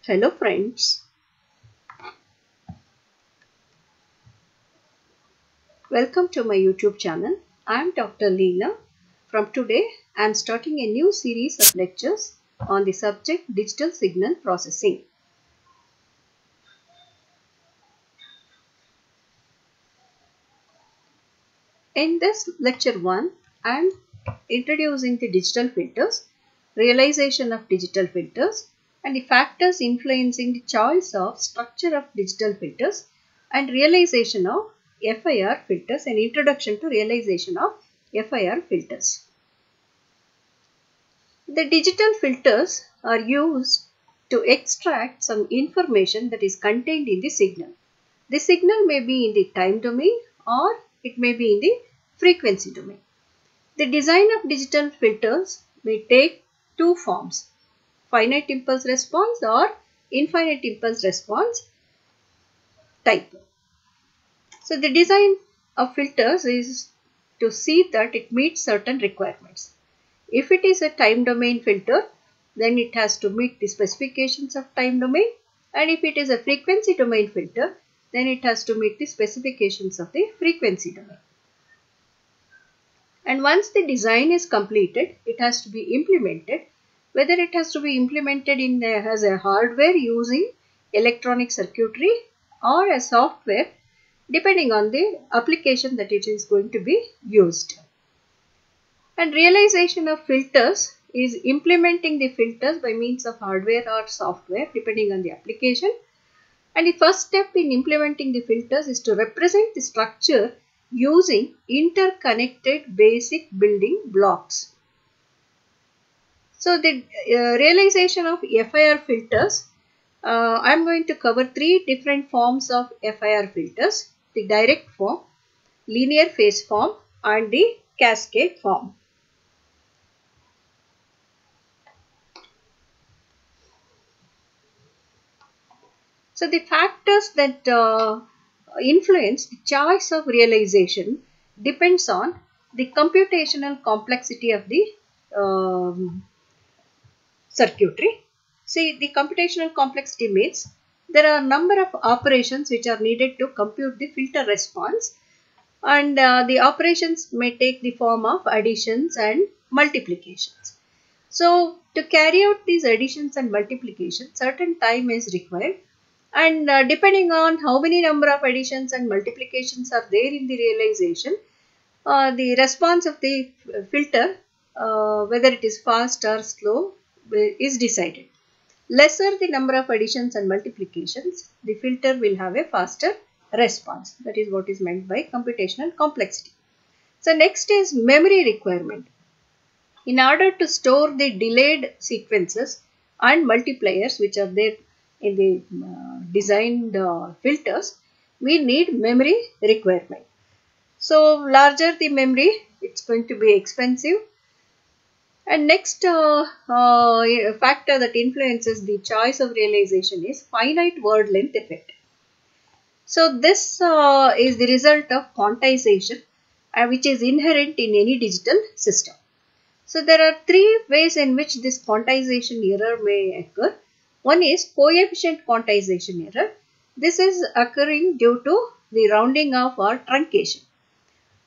Hello friends, welcome to my YouTube channel. I am Dr. Leela. From today, I am starting a new series of lectures on the subject digital signal processing. In this lecture 1, I am introducing the digital filters, realization of digital filters, and the factors influencing the choice of structure of digital filters and realization of FIR filters and introduction to realization of FIR filters. The digital filters are used to extract some information that is contained in the signal. The signal may be in the time domain or it may be in the frequency domain. The design of digital filters may take two forms: finite impulse response or infinite impulse response type. So the design of filters is to see that it meets certain requirements. If it is a time domain filter, then it has to meet the specifications of time domain, and if it is a frequency domain filter, then it has to meet the specifications of the frequency domain. And once the design is completed, it has to be implemented. Whether it has to be implemented as a hardware using electronic circuitry or a software, depending on the application that it is going to be used. And realization of filters is implementing the filters by means of hardware or software depending on the application. And the first step in implementing the filters is to represent the structure using interconnected basic building blocks. So the realization of FIR filters, I am going to cover three different forms of FIR filters: the direct form, linear phase form, and the cascade form. So the factors that influence the choice of realization depends on the computational complexity of the circuitry. See, the computational complexity means there are a number of operations which are needed to compute the filter response, and the operations may take the form of additions and multiplications. So to carry out these additions and multiplications, certain time is required, and depending on how many number of additions and multiplications are there in the realization, the response of the filter, whether it is fast or slow, is decided. Lesser the number of additions and multiplications, the filter will have a faster response. That is what is meant by computational complexity. So next is memory requirement. In order to store the delayed sequences and multipliers which are there in the designed filters, we need memory requirement. So larger the memory, it's going to be expensive. And next factor that influences the choice of realization is finite word length effect. So this is the result of quantization which is inherent in any digital system. So there are three ways in which this quantization error may occur. One is coefficient quantization error. This is occurring due to the rounding off or truncation.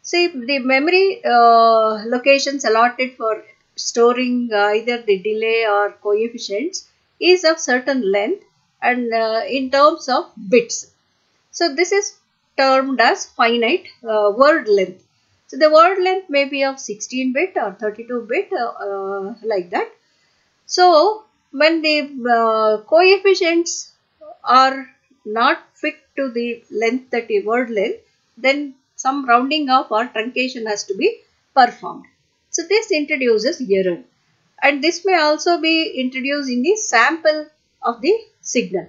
See, the memory locations allotted for storing either the delay or coefficients is of certain length and in terms of bits. So this is termed as finite word length. So the word length may be of 16 bit or 32 bit like that. So when the coefficients are not fixed to the length, that is word length, then some rounding off or truncation has to be performed. So this introduces error, and this may also be introduced in the sample of the signal.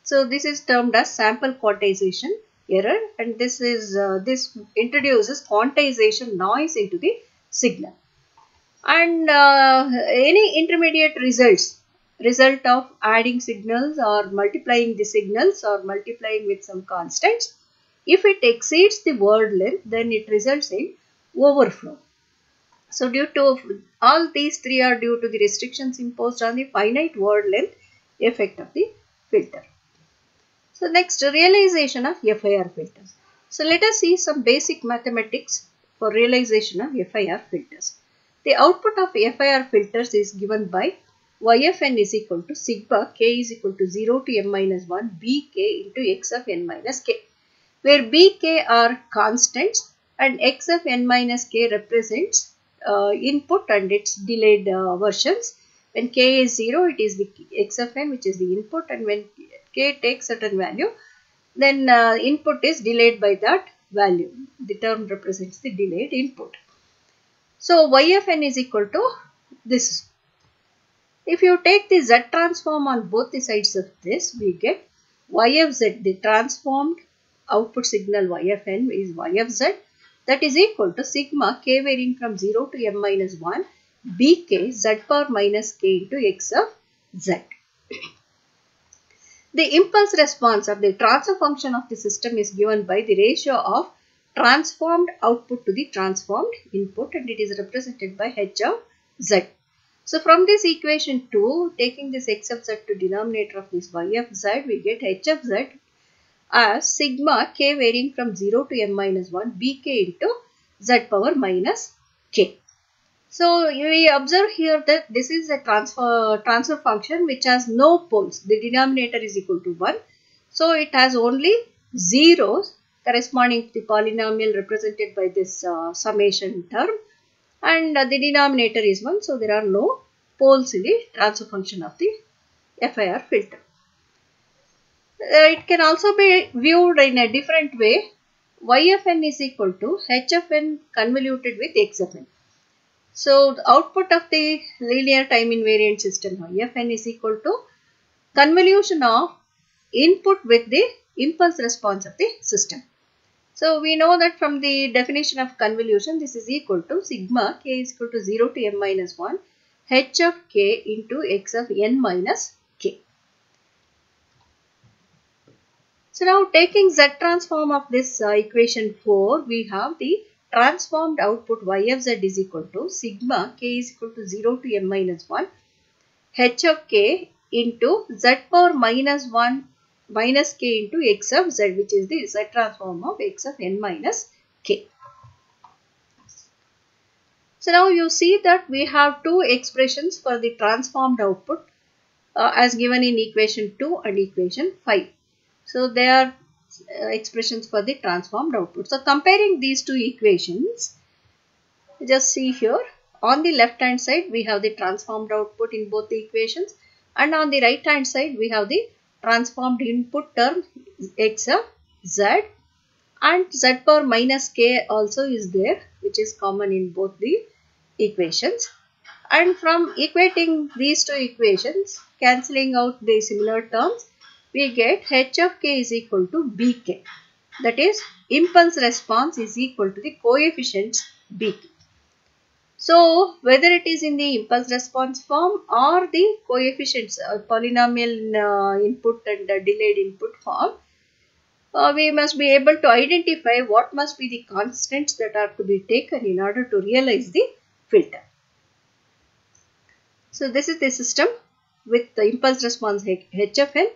So this is termed as sample quantization error, and this introduces quantization noise into the signal. And any intermediate result of adding signals or multiplying the signals or multiplying with some constants, if it exceeds the word length, then it results in overflow. So due to all these three are due to the restrictions imposed on the finite word length effect of the filter. So next, realization of FIR filters. So let us see some basic mathematics for realization of FIR filters. The output of FIR filters is given by YFN is equal to sigma k is equal to 0 to m minus 1 bk into x of n minus k, where bk are constants and x of n minus k represents input and its delayed versions. When k is 0, it is the x of n which is the input, and when k takes certain value, then input is delayed by that value. The term represents the delayed input. So YFN is equal to this. If you take the Z transform on both the sides of this, we get Y of Z, the transformed output signal YFN is Y of Z, that is equal to sigma k varying from 0 to m minus 1 bk z power minus k into x of z. The impulse response of the transfer function of the system is given by the ratio of transformed output to the transformed input, and it is represented by h of z. So from this equation 2, taking this x of z to denominator of this y of z, we get h of z as sigma k varying from 0 to m minus 1 bk into z power minus k. So we observe here that this is a transfer function which has no poles. The denominator is equal to 1. So it has only zeros corresponding to the polynomial represented by this summation term, and the denominator is 1. So there are no poles in the transfer function of the FIR filter. It can also be viewed in a different way. YFN is equal to HFN convoluted with XFN. So the output of the linear time invariant system YFN is equal to convolution of input with the impulse response of the system. So we know that from the definition of convolution, this is equal to sigma k is equal to 0 to m minus 1 h of k into x of n minus k. So now taking Z transform of this equation 4, we have the transformed output y of z is equal to sigma k is equal to 0 to m minus 1 h of k into z power minus 1 minus k into x of z, which is the Z transform of x of n minus k. So now you see that we have two expressions for the transformed output as given in equation 2 and equation 5. So they are expressions for the transformed output. So comparing these two equations, just see here, on the left hand side we have the transformed output in both the equations, and on the right hand side we have the transformed input term x of z, and z power minus k also is there, which is common in both the equations. And from equating these two equations, cancelling out the similar terms, we get h of k is equal to bk, that is impulse response is equal to the coefficients bk. So whether it is in the impulse response form or the coefficients polynomial input and delayed input form, we must be able to identify what must be the constants that are to be taken in order to realize the filter. So this is the system with the impulse response h of n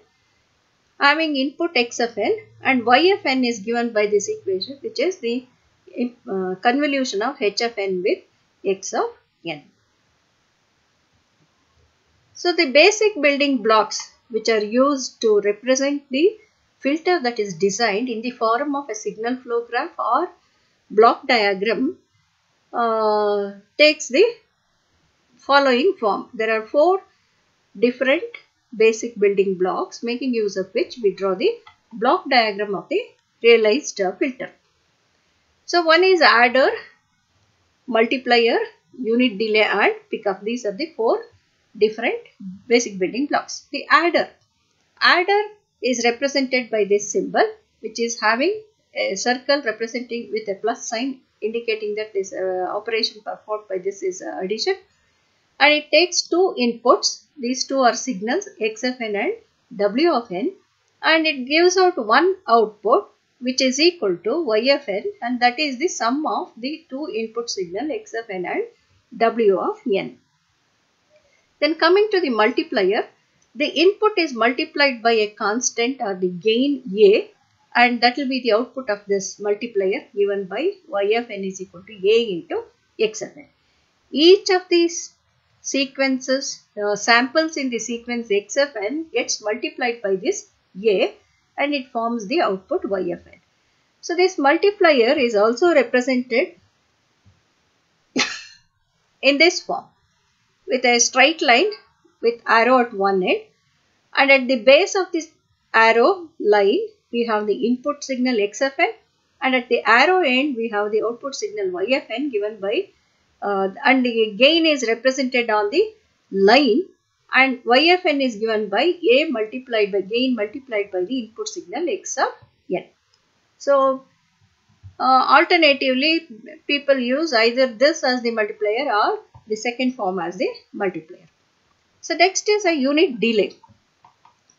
having input x of n, and y of n is given by this equation, which is the convolution of h of n with x of n. So the basic building blocks which are used to represent the filter that is designed in the form of a signal flow graph or block diagram takes the following form. There are 4 different basic building blocks, making use of which we draw the block diagram of the realized filter. So one is adder, multiplier, unit delay and pickup. These are the 4 different basic building blocks. The adder is represented by this symbol, which is having a circle representing with a plus sign indicating that this operation performed by this is addition, and it takes 2 inputs. These 2 are signals x of n and w of n, and it gives out one output which is equal to y of n, and that is the sum of the 2 input signal x of n and w of n. Then coming to the multiplier, the input is multiplied by a constant or the gain A, and that will be the output of this multiplier given by yfn is equal to A into xfn. Each of these sequences, samples in the sequence xfn gets multiplied by this A, and it forms the output yfn. So this multiplier is also represented in this form with a straight line with arrow at one end, and at the base of this arrow line we have the input signal xfn, and at the arrow end we have the output signal yfn given by and the gain is represented on the line, and yfn is given by A multiplied by gain multiplied by the input signal x of n. So alternatively, people use either this as the multiplier or the second form as the multiplier. So next is a unit delay.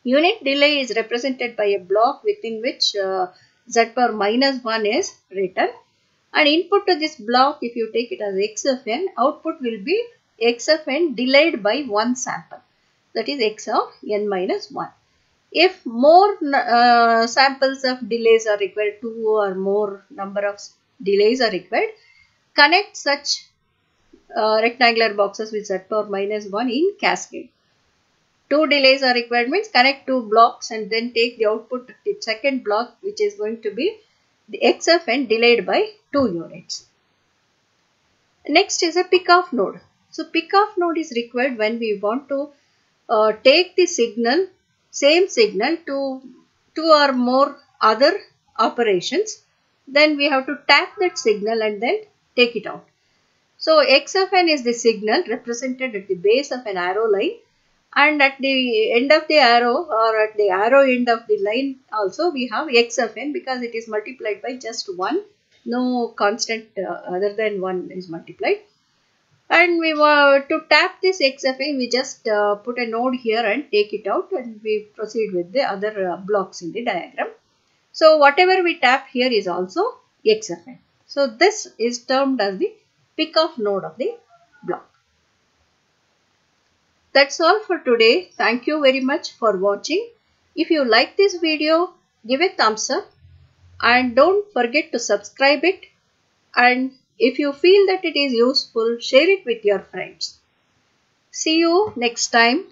Unit delay is represented by a block within which z power minus 1 is written, and input to this block, if you take it as x of n, output will be x of n delayed by one sample, that is x of n minus 1. If more samples of delays are required, 2 or more number of delays are required, connect such rectangular boxes with z power minus 1 in cascade. 2 delays are required means connect 2 blocks and then take the output of the second block, which is going to be the x of n delayed by 2 units. Next is a pick-off node. So pick-off node is required when we want to take the signal, same signal to 2 or more other operations. Then we have to tap that signal and then take it out. So x of n is the signal represented at the base of an arrow line, and at the end of the arrow or at the arrow end of the line also we have x of n, because it is multiplied by just 1, no constant other than 1 is multiplied. And we want to tap this x of n, we just put a node here and take it out, and we proceed with the other blocks in the diagram. So whatever we tap here is also x of n. So this is termed as the pick-off node of the block. That's all for today. Thank you very much for watching. If you like this video, give a thumbs up and don't forget to subscribe it, and if you feel that it is useful, share it with your friends. See you next time.